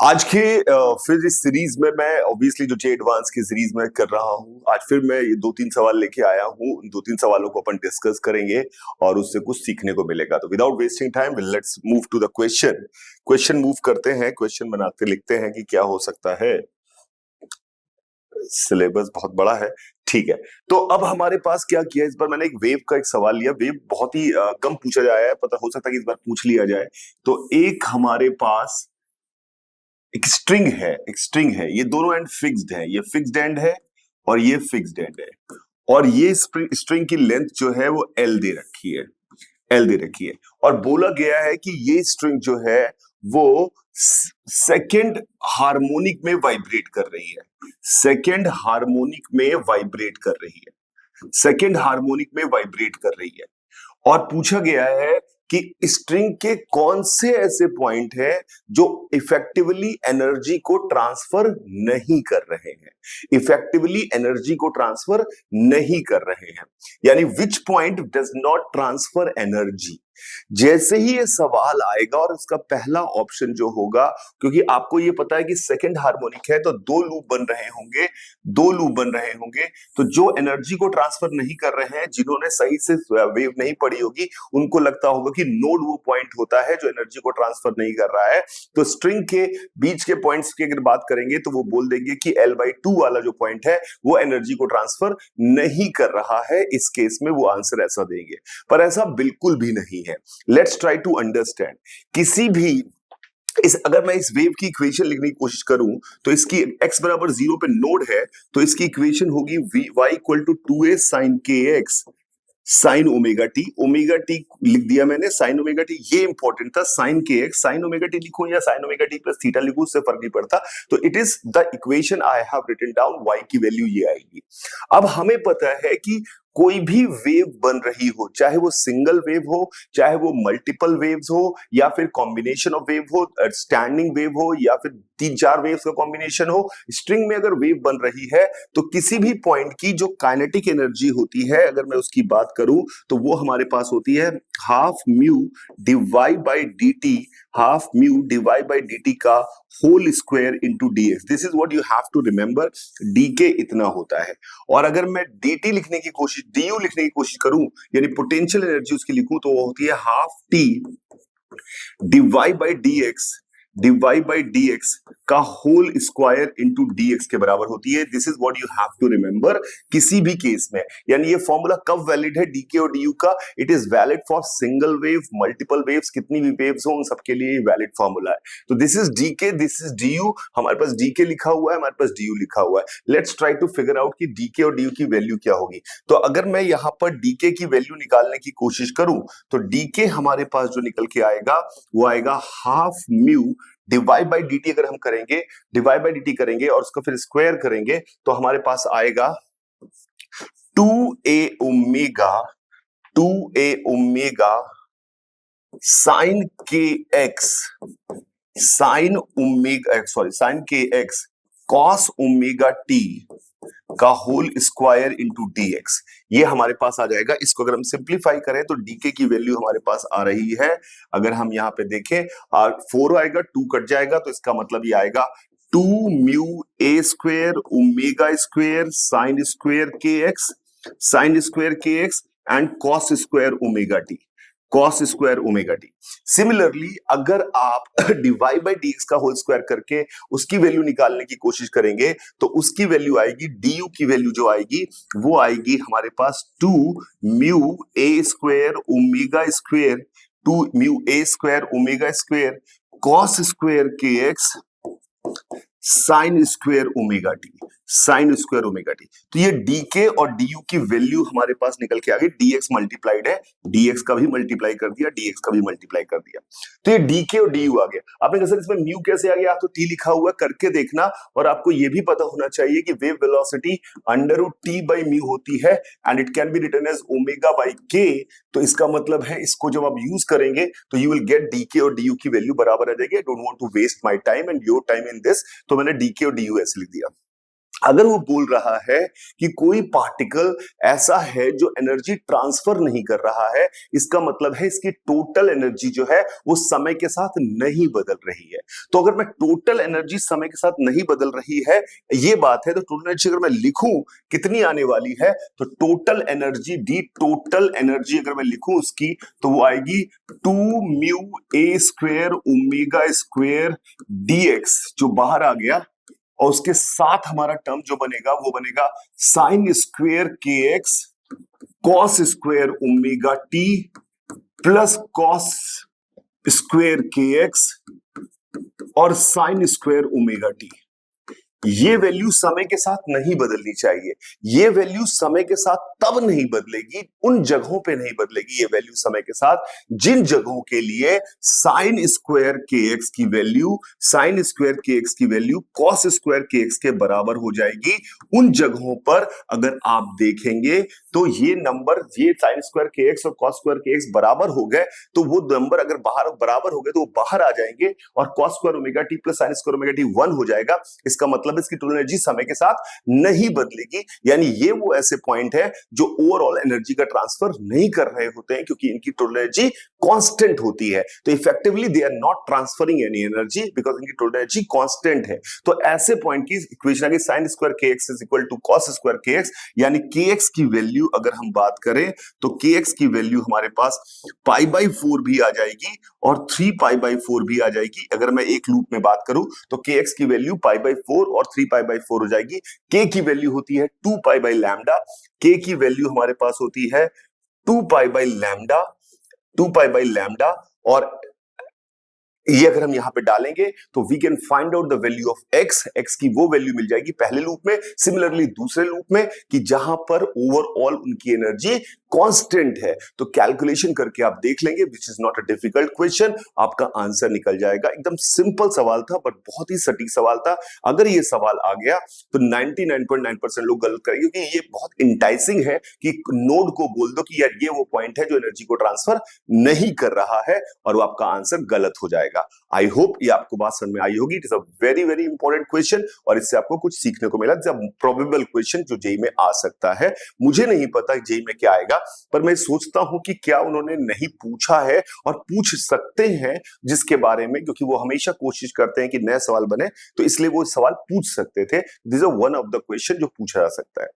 आज के फिर इस सीरीज में मैं ऑब्वियसली जो एडवांस की सीरीज में कर रहा हूँ, आज फिर मैं ये 2-3 सवाल लेके आया हूँ। उन 2-3 सवालों को अपन डिस्कस करेंगे और उससे कुछ सीखने को मिलेगा। तो without wasting time let's move to the question. Question move करते हैं, क्वेश्चन बनाते लिखते हैं कि क्या हो सकता है। सिलेबस बहुत बड़ा है, ठीक है। तो अब हमारे पास क्या किया, इस बार मैंने एक वेव का एक सवाल लिया। वेव बहुत ही कम पूछा जाया है, पता हो सकता है कि इस बार पूछ लिया जाए। तो एक हमारे पास एक स्ट्रिंग है, ये दोनों एंड फिक्स्ड है, ये फिक्स्ड एंड है और ये फिक्स्ड एंड है। और ये स्ट्रिंग की लेंथ जो है वो एल दे रखी है, एल दे रखी है। और बोला गया है कि ये स्ट्रिंग जो है वो सेकेंड हार्मोनिक में वाइब्रेट कर रही है, सेकेंड हार्मोनिक में वाइब्रेट कर रही है, सेकेंड हार्मोनिक में वाइब्रेट कर रही है। और पूछा गया है कि स्ट्रिंग के कौन से ऐसे पॉइंट है जो इफेक्टिवली एनर्जी को ट्रांसफर नहीं कर रहे हैं, इफेक्टिवली एनर्जी को ट्रांसफर नहीं कर रहे हैं, यानी which point does not transfer energy. जैसे ही ये सवाल आएगा और इसका पहला ऑप्शन जो होगा, क्योंकि आपको ये पता है कि सेकंड हार्मोनिक है तो दो लूप बन रहे होंगे, दो लूप बन रहे होंगे। तो जो एनर्जी को ट्रांसफर नहीं कर रहे हैं, जिन्होंने सही से वेव नहीं पढ़ी होगी, उनको लगता होगा कि नोड वो पॉइंट होता है जो एनर्जी को ट्रांसफर नहीं कर रहा है। तो स्ट्रिंग के बीच के पॉइंट्स की अगर बात करेंगे तो वो बोल देंगे कि L/2 वाला जो पॉइंट है वो एनर्जी को ट्रांसफर नहीं कर रहा है। इस केस में वो आंसर ऐसा देंगे, पर ऐसा बिल्कुल भी नहीं है। Let's try to understand. किसी भी अगर मैं इस वेव की इक्वेशन लिखने की कोशिश करूं तो इसकी x बराबर 0 पे नोड है, तो इसकी इक्वेशन होगी y equal to 2a sine kx sine omega t. Omega t लिख दिया मैंने, साइन ओमेगा टी ये इंपॉर्टेंट था। साइन के एक्स, साइन ओमेगा टी लिखूं या sine omega t plus theta लिखूं, उससे फर्क नहीं पड़ता। तो it is the equation I have written down, y की वैल्यू ये आएगी। अब हमें पता है कि कोई भी वेव बन रही हो, चाहे वो सिंगल वेव हो, चाहे वो मल्टीपल वेव्स हो, या फिर कॉम्बिनेशन ऑफ वेव हो, स्टैंडिंग वेव हो, या फिर 3-4 वेव्स का कॉम्बिनेशन हो, स्ट्रिंग में अगर वेव बन रही है तो किसी भी पॉइंट की जो काइनेटिक एनर्जी होती है, अगर मैं उसकी बात करूं तो वो हमारे पास होती है half mu divide by d t, half mu divide by d t का whole square into d x. This is what you have to remember. D k इतना होता है। और अगर मैं डी टी लिखने की कोशिश, डी यू लिखने की कोशिश करूं, यानी पोटेंशियल एनर्जी उसकी लिखूं, तो वो होती है half t divide by d x, divide by d x का whole square into d x के बराबर होती है। This is what you have to remember किसी भी केस में। यानी ये फॉर्मूला कब वैलिड है डीके और डीयू का? It is valid for single wave, multiple waves, कितनी भी वेव्स हो उन सबके लिए वैलिड फॉर्मूला है। तो this is dk, this is du. हमारे पास डीके लिखा हुआ है, हमारे पास डीयू लिखा हुआ है। Let's try to figure out कि डीके और डीयू की वैल्यू क्या होगी। तो अगर मैं यहां पर डीके की वैल्यू निकालने की कोशिश करूं तो डीके हमारे पास जो निकल के आएगा वो आएगा half mu divide by d T. अगर हम करेंगे डिवाइड बाई डी टी करेंगे और उसको फिर स्क्वायर करेंगे तो हमारे पास आएगा 2a omega, 2a omega sine के x, sine omega sorry sine के एक्स कॉस ओमेगा टी का whole square into d x. ये हमारे पास आ जाएगा। इसको अगर हम सिंप्लीफाई करें तो डीके की वैल्यू हमारे पास आ रही है, अगर हम यहां पे देखें 4 आएगा, 2 कट जाएगा, तो इसका मतलब ये आएगा 2 mu a square omega square sine square k x, sine square k x and cos square omega t, cos square omega t. Similarly अगर आप डिवाइड बाई डी एक्स का होल स्क्वायर करके उसकी वैल्यू निकालने की कोशिश करेंगे तो उसकी वैल्यू आएगी, डी यू की वैल्यू जो आएगी वो आएगी हमारे पास 2 mu a square omega square, 2 mu a square omega square cos square k x sine square omega t, sine square omega t. तो ये डीके और डीयू की वैल्यू हमारे पास निकल के आ गई। डीएक्स मल्टीप्लाइड है, डीएक्स का भी मल्टीप्लाई कर दिया, डीएक्स का भी मल्टीप्लाई कर दिया, तो ये डीके और डीयू आ गया। आपने कहा सर इसमें म्यू कैसे आ गया? आप तो टी लिखा हुआ करके देखना। और आपको ये भी पता होना चाहिए कि wave velocity under root T by mu होती है and it can be written as omega by k. तो इसका मतलब है इसको जब आप यूज करेंगे तो यू विल गेट डीके और डीयू की वैल्यू बराबर आ जाएगी। I don't want to waste my time and your time in this, तो मैंने डीके और डीयू ऐसे लिख दिया। अगर वो बोल रहा है कि कोई पार्टिकल ऐसा है जो एनर्जी ट्रांसफर नहीं कर रहा है, इसका मतलब है इसकी टोटल एनर्जी जो है वो समय के साथ नहीं बदल रही है। तो अगर मैं टोटल एनर्जी समय के साथ नहीं बदल रही है ये बात है, तो टोटल एनर्जी अगर मैं लिखूं कितनी आने वाली है, तो total energy D total energy अगर मैं लिखूं उसकी, तो वो आएगी 2 μ a² ओमेगा स्क्वेयर dx, जो बाहर आ गया। और उसके साथ हमारा टर्म जो बनेगा वो बनेगा साइन स्क्वेयर के x cos square omega t plus cos square के एक्स और साइन स्क्वेयर ओमेगा टी। ये वैल्यू समय के साथ नहीं बदलनी चाहिए। ये वैल्यू समय के साथ तब नहीं बदलेगी, उन जगहों पे नहीं बदलेगी ये वैल्यू समय के साथ जिन जगहों के लिए साइन स्क्वायर के एक्स की value cos square k x के बराबर हो जाएगी। उन जगहों पर अगर आप देखेंगे तो ये नंबर, ये साइन स्क्वायर के एक्स और कॉस स्क्वायर के एक्स बराबर हो गए, तो वो नंबर अगर बाहर बराबर हो गए तो वो बाहर आ जाएंगे और cos square omega t plus sign square omega T 1 हो जाएगा। इसका मतलब इसकी टोटल एनर्जी समय के साथ नहीं बदलेगी। यानी ये वो ऐसे पॉइंट है जो ओवरऑल एनर्जी का ट्रांसफर नहीं कर रहे होते हैं क्योंकि इनकी टोटल एनर्जी कांस्टेंट होती है। तो effectively they are not transferring any energy because इनकी टोटल एनर्जी कांस्टेंट है। तो ऐसे पॉइंट की इक्वेशन आ गई sine square k x is equal to cos square k x, यानी के एक्स की वैल्यू अगर हम बात करें तो के एक्स की वैल्यू हमारे पास π/4 भी आ जाएगी और 3π/4 भी आ जाएगी। अगर मैं एक लूप में बात करूं तो के एक्स की वैल्यू π/4 और 3π/4 हो जाएगी। के की वैल्यू होती है 2π/λ, के की वैल्यू हमारे पास होती है 2π/λ, और ये अगर हम यहां पे डालेंगे तो we can find out the value of x. X की वो वैल्यू मिल जाएगी पहले लूप में, सिमिलरली दूसरे लूप में कि जहां पर ओवरऑल उनकी एनर्जी कांस्टेंट है। तो कैलकुलेशन करके आप देख लेंगे, which is not a difficult question, आपका आंसर निकल जाएगा। एकदम सिंपल सवाल था बट बहुत ही सटीक सवाल था। अगर ये सवाल आ गया तो 99.9% लोग गलत करेंगे क्योंकि ये बहुत इंटाइसिंग है कि नोड को बोल दो कि यार ये वो पॉइंट है जो एनर्जी को ट्रांसफर नहीं कर रहा है और वो आपका आंसर गलत हो जाएगा। आई होप ये आपको बात समझ में आई होगी। It is a very very important question और इससे आपको कुछ सीखने को मिला। प्रोबेबल क्वेश्चन जो जेई में आ सकता है। मुझे नहीं पता जेई में क्या आएगा, पर मैं सोचता हूं कि क्या उन्होंने नहीं पूछा है और पूछ सकते हैं जिसके बारे में, क्योंकि वो हमेशा कोशिश करते हैं कि नए सवाल बने, तो इसलिए वो सवाल पूछ सकते थे। This is one of the question जो पूछा जा सकता है।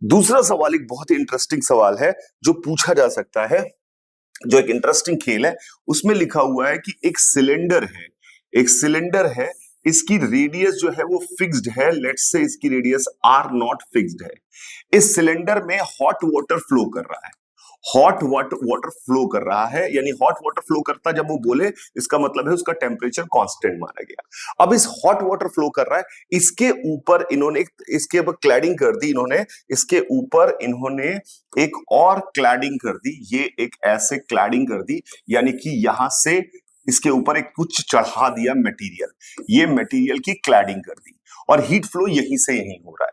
दूसरा सवाल एक बहुत ही इंटरेस्टिंग सवाल है जो पूछा जा सकता है, जो एक इंटरेस्टिंग खेल है। उसमें लिखा हुआ है कि एक सिलेंडर है, इसकी रेडियस जो है वो फिक्स्ड है। लेट्स से इसकी रेडियस आर नॉट फिक्स्ड है। इस सिलेंडर में हॉट वाटर फ्लो कर रहा है। यानी हॉट वाटर फ्लो करता जब वो बोले इसका मतलब है उसका टेम्परेचर कांस्टेंट माना गया। अब इस हॉट वाटर फ्लो कर रहा है, इसके ऊपर इन्होंने इसके ऊपर क्लैडिंग कर दी, इसके ऊपर इन्होंने एक और क्लैडिंग कर दी। ये एक ऐसे क्लैडिंग कर दी, यानी कि यहां से इसके ऊपर एक कुछ चढ़ा दिया मटेरियल, ये मटेरियल की क्लैडिंग कर दी और हीट फ्लो यहीं से यहीं हो रहा है।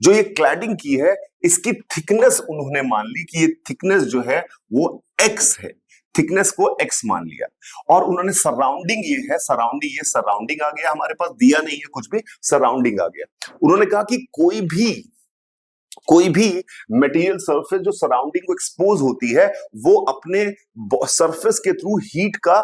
जो ये क्लैडिंग की है इसकी थिकनेस उन्होंने मान ली कि ये थिकनेस जो है वो x है, थिकनेस को x मान लिया। और उन्होंने सराउंडिंग ये सराउंडिंग आ गया, हमारे पास दिया नहीं है कुछ भी, सराउंडिंग आ गया। उन्होंने कहा कि कोई भी मटेरियल सरफेस जो सराउंडिंग को एक्सपोज होती है वो अपने सरफेस के थ्रू हीट का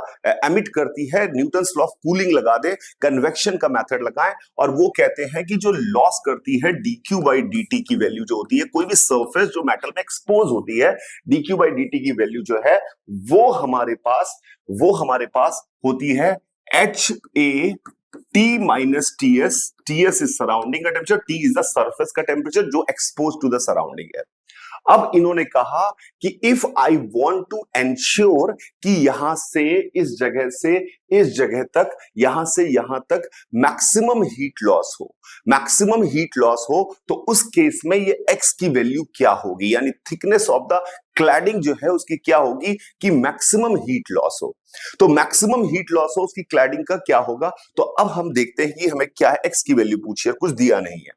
एमिट करती है। न्यूटन्स लॉ ऑफ कूलिंग लगा दे, कन्वेक्शन का मेथड लगाएं, और वो कहते हैं कि जो लॉस करती है dq/dt की वैल्यू जो होती है, कोई भी सरफेस जो मेटल में एक्सपोज होती है, dq/dt की वैल्यू जो है वो हमारे पास होती है HA T minus TS, TS is surrounding का temperature, T is the surface का टेम्परेचर जो exposed to the surrounding है। अब इन्होंने कहा कि if I want to ensure कि यहां से इस जगह से इस जगह तक, यहां से यहां तक मैक्सिमम हीट लॉस हो, तो उस केस में ये x की वैल्यू क्या होगी, यानी थिकनेस ऑफ द क्लैडिंग जो है उसकी क्या होगी कि मैक्सिमम हीट लॉस हो। तो मैक्सिमम हीट लॉस हो उसकी क्लैडिंग का क्या होगा। तो अब हम देखते हैं कि हमें क्या है, x की वैल्यू पूछी है, कुछ दिया नहीं है।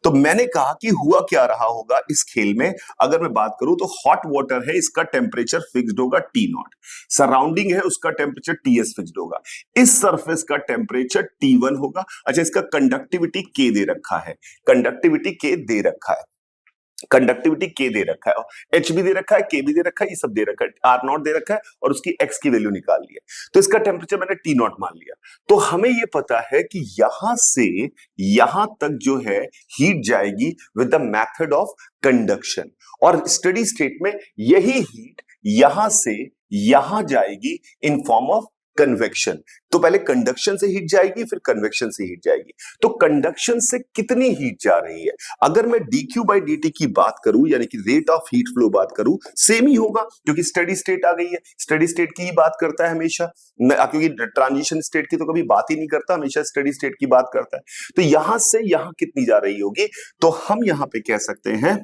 तो मैंने कहा कि हुआ क्या रहा होगा इस खेल में, अगर मैं बात करूं तो हॉट वाटर है, इसका टेम्परेचर फिक्स्ड होगा टी नॉट, सराउंडिंग है उसका टेम्परेचर टीएस फिक्स्ड होगा, इस सरफेस का टेम्परेचर टी1 होगा। अच्छा, इसका कंडक्टिविटी के दे रखा है, कंडक्टिविटी के दे रखा है, कंडक्टिविटी के दे रखा है, एच भी दे रखा है, के भी दे रखा है, ये सब दे रखा है, आर नॉट दे रखा है और उसकी एक्स की वैल्यू निकाल ली है, तो इसका टेम्परेचर मैंने टी नॉट मान लिया। तो हमें ये पता है कि यहां से यहां तक जो है हीट जाएगी with the method of conduction, और स्टडी स्टेट में यही हीट यहां से यहां जाएगी इन फॉर्म ऑफ कन्वेक्शन। तो पहले कंडक्शन से हीट जाएगी, फिर कन्वेक्शन से हीट जाएगी। तो कंडक्शन से कितनी हीट जा रही है, अगर मैं dq बाई dt की बात करूं, यानी कि रेट ऑफ हीट फ्लो बात करूं, सेम ही होगा, क्योंकि स्टेडी स्टेट आ गई है, स्टेडी स्टेट की ही बात करता है हमेशा, क्योंकि ट्रांजिशन स्टेट की तो कभी बात ही नहीं करता, हमेशा स्टेडी स्टेट की बात करता है। तो यहां से यहां कितनी जा रही होगी, तो हम यहां पे कह सकते हैं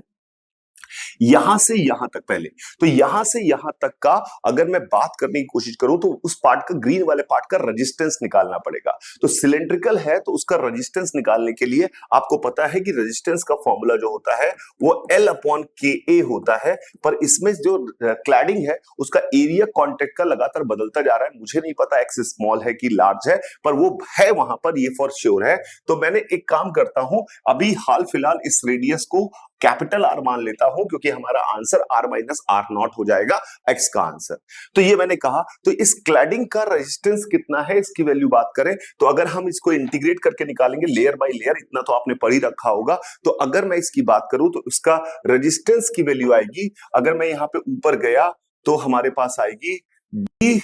यहां से यहां तक, पहले तो यहां से यहां तक का अगर मैं बात करने की कोशिश करूं तो उस पार्ट का, ग्रीन वाले पार्ट का रेजिस्टेंस निकालना पड़ेगा। तो सिलेंड्रिकल है तो उसका रेजिस्टेंस निकालने के लिए आपको पता है कि रेजिस्टेंस का फॉर्मूला जो होता है वो L अपॉन के होता है, पर इसमें जो क्लैडिंग है उसका एरिया कॉन्टेक्ट का लगातार बदलता जा रहा है, मुझे नहीं पता एक्स स्मॉल है कि लार्ज है, पर वो है वहां पर, ये फॉर श्योर है। तो मैंने एक काम करता हूं, अभी हाल फिलहाल इस रेडियस को कैपिटल आर मान लेता हूं, क्योंकि हमारा answer R minus are naught हो जाएगा एक्स का आंसर। तो ये मैंने कहा, तो इस क्लैडिंग का रेजिस्टेंस कितना है इसकी वैल्यू बात करें तो अगर हम इसको इंटीग्रेट करके निकालेंगे लेयर बाय लेयर, इतना तो आपने पढ़ ही रखा होगा, तो अगर मैं इसकी बात करूं तो इसका रेजिस्टेंस की वैल्यू आएगी, अगर मैं यहां पे ऊपर गया तो हमारे पास आएगी डी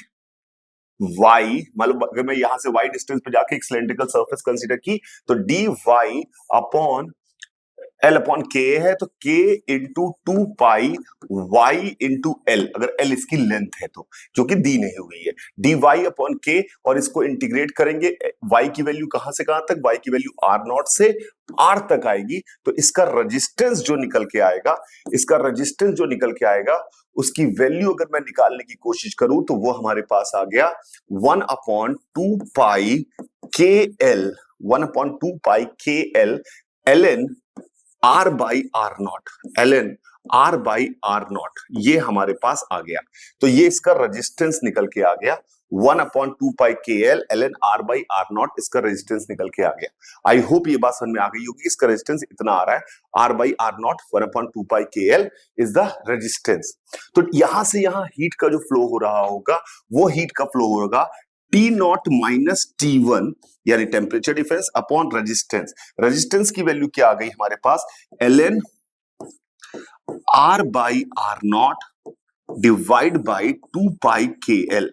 वाई, मतलब अगर मैं यहां से वाई डिस्टेंस पे जाके एक सिलेंड्रिकल सरफेस कंसीडर की तो d y upon l upon k है, तो k into 2 pi y into l, अगर एल इसकी लेंथ है तो, जो कि दी नहीं हुई है, डी वाई अपॉन के, और इसको इंटीग्रेट करेंगे, वाई की वैल्यू कहां से कहां तक, वाई की वैल्यू आर नॉट से आर तक आएगी, तो इसका रेजिस्टेंस जो निकल के आएगा, इसका रेजिस्टेंस जो निकल के आएगा उसकी वैल्यू अगर मैं निकालने की कोशिश करूं तो वो हमारे पास आ गया 1/2 pi k L, 1/2 pi k l l n r by r naught, l n r by r naught, ये हमारे पास आ गया। तो ये इसका रेजिस्टेंस निकल के आ गया 1/2 pi k l l n r by r naught, इसका रेजिस्टेंस निकल के आ गया। आई होप ये बात समझ में आ गई होगी, इसका रेजिस्टेंस इतना आ रहा है, are by r not 1/2 pi k L is the resistance. तो यहां से यहां हीट का जो फ्लो हो रहा होगा वो हीट का फ्लो होगा टी नॉट माइनस टी1, यानी temperature difference upon resistance. Resistance की वैल्यू क्या आ गई हमारे पास, l n r by r naught divide by 2 pi k l,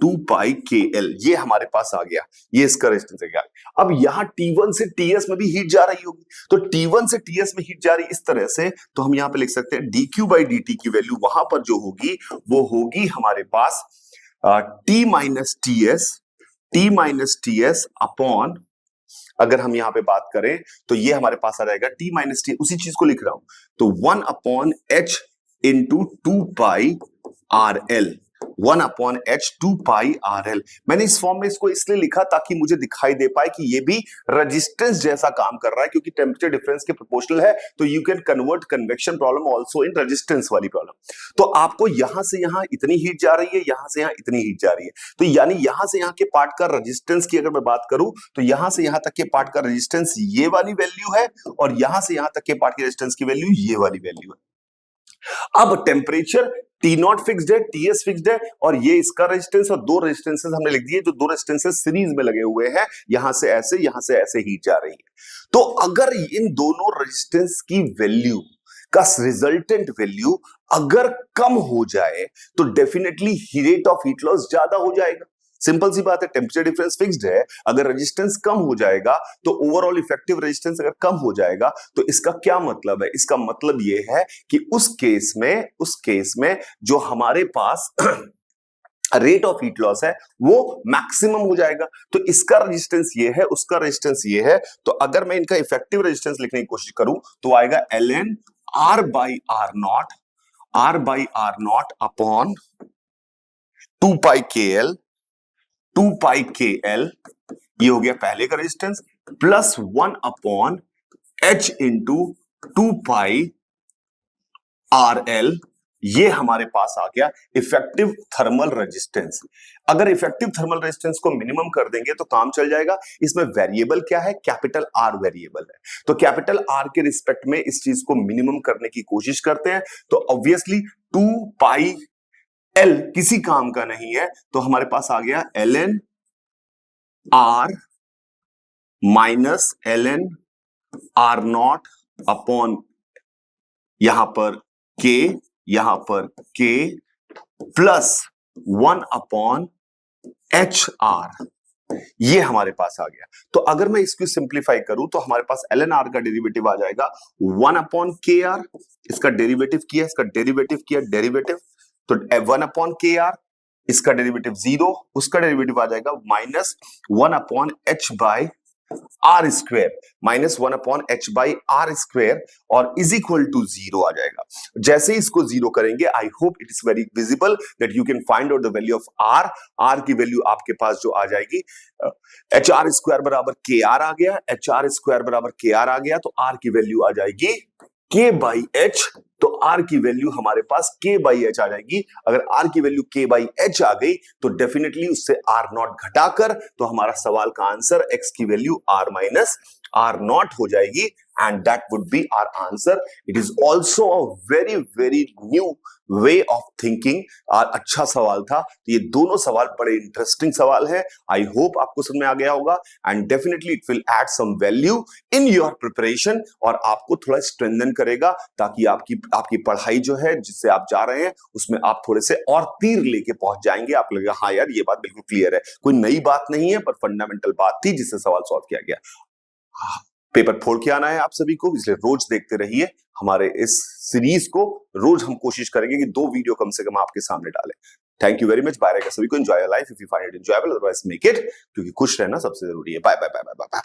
2 pi k L, ये हमारे पास आ गया, ये इसका रेजिस्टेंस है। अब यहां T1 से TS में भी हीट जा रही होगी, तो T1 से TS में हीट जा रही इस तरह से, तो हम यहां पे लिख सकते हैं dq बाई dt की वैल्यू वहां पर जो होगी वो होगी हमारे पास T minus T S upon, अगर हम यहां पे बात करें तो ये हमारे पास आ जाएगा T माइनस टी, उसी चीज को लिख रहा हूं, तो 1/h इंटू 2 पाई आर एल, 1/h 2 पाई आर एल। मैंने इस फॉर्म में इसको इसलिए लिखा ताकि मुझे दिखाई दे पाए कि ये भी रेजिस्टेंस जैसा काम कर रहा है, क्योंकि टेम्परेचर डिफरेंस के प्रोपोर्शनल है, तो you can convert convection problem also in resistance वाली प्रॉब्लम। तो आपको यहां से यहां इतनी हीट जा रही है, यहां से यहां इतनी हीट जा रही है, तो यानी यहां से यहां के पार्ट का रेजिस्टेंस की अगर मैं बात करूं तो यहां से यहां तक के पार्ट का रेजिस्टेंस ये वाली वैल्यू है, और यहां से यहां तक के पार्ट की रेजिस्टेंस की वैल्यू ये वाली वैल्यू है। अब टेम्परेचर टी नॉट फिक्स्ड है, टीएस फिक्स्ड है, और ये इसका रेजिस्टेंस, और दो रेजिस्टेंसेस हमने लिख दिए, जो दो रेजिस्टेंसेस सीरीज में लगे हुए हैं, यहां से ऐसे हीट जा रही है। तो अगर इन दोनों रेजिस्टेंस की वैल्यू का रिजल्टेंट वैल्यू अगर कम हो जाए तो definitely rate of heat loss ज्यादा हो जाएगा। सिंपल सी बात है, टेम्परेचर डिफरेंस फिक्स्ड है, अगर रेजिस्टेंस कम हो जाएगा तो ओवरऑल इफेक्टिव रेजिस्टेंस अगर कम हो जाएगा तो इसका क्या मतलब है, इसका मतलब ये है कि उस केस में जो हमारे पास रेट ऑफ हीट लॉस है वो मैक्सिमम हो जाएगा। तो इसका रेजिस्टेंस ये है, उसका रेजिस्टेंस ये है, तो अगर मैं इनका इफेक्टिव रेजिस्टेंस लिखने की कोशिश करूं तो आएगा l n r by r naught upon 2 pi k l, 2 pi k L, ये हो गया पहले का resistance, plus 1/h H into 2πRL, ये हमारे पास आ गया इफेक्टिव थर्मल रेजिस्टेंस। अगर इफेक्टिव थर्मल रेजिस्टेंस को मिनिमम कर देंगे तो काम चल जाएगा। इसमें वेरिएबल क्या है? कैपिटल आर वेरिएबल है, तो कैपिटल आर के रिस्पेक्ट में इस चीज को मिनिमम करने की कोशिश करते हैं। तो ऑब्वियसली 2πL किसी काम का नहीं है, तो हमारे पास आ गया ln R minus ln R0 upon यहां पर K, यहां पर K प्लस 1 अपॉन HR, ये हमारे पास आ गया। तो अगर मैं इसको सिंप्लीफाई करूं तो हमारे पास ln R का डेरिवेटिव आ जाएगा 1 अपॉन KR, इसका डेरिवेटिव किया, इसका डेरिवेटिव किया, डेरिवेटिव, तो 1 अपॉन KR, इसका डेरिवेटिव 0, उसका डेरिवेटिव आ जाएगा minus 1 upon H by r square, minus 1 upon H by r square, और इज इक्वल टू 0 आ जाएगा। जैसे इसको 0 करेंगे, I hope it is very visible that you can find out the value of r. R की वैल्यू आपके पास जो आ जाएगी, एच आर स्क्वायर बराबर के आर आ गया, एच आर स्क्वायर बराबर के आर आ गया, तो आर की वैल्यू आ जाएगी के बाई एच, तो आर की वैल्यू हमारे पास के बाई एच आ जाएगी। अगर आर की वैल्यू के बाई एच आ गई तो डेफिनेटली उससे आर नॉट घटाकर, तो हमारा सवाल का आंसर एक्स की value r minus are naught हो जाएगी, and that would be our answer. It is also a very very new way of thinking. अच्छा सवाल था। तो ये दोनों सवाल बड़े इंटरेस्टिंग सवाल है। आई होप आपको समझ में आ गया होगा, and definitely it will add some value in your preparation, और आपको थोड़ा स्ट्रेंथन करेगा, ताकि आपकी पढ़ाई जो है जिससे आप जा रहे हैं उसमें आप थोड़े से और तीर लेके पहुंच जाएंगे। आप लगेगा हाँ यार ये बात बिल्कुल क्लियर है, कोई नई बात नहीं है, पर फंडामेंटल बात थी जिससे सवाल सॉल्व किया गया। पेपर फोड़ के आना है आप सभी को, इसलिए रोज देखते रहिए हमारे इस सीरीज को। रोज हम कोशिश करेंगे कि 2 वीडियो कम से कम आपके सामने डालें। Thank you very much. Bye रहेगा सभी को। Enjoy your life if you find it enjoyable, otherwise make it, क्योंकि खुश रहना सबसे जरूरी है। Bye bye bye bye bye bye.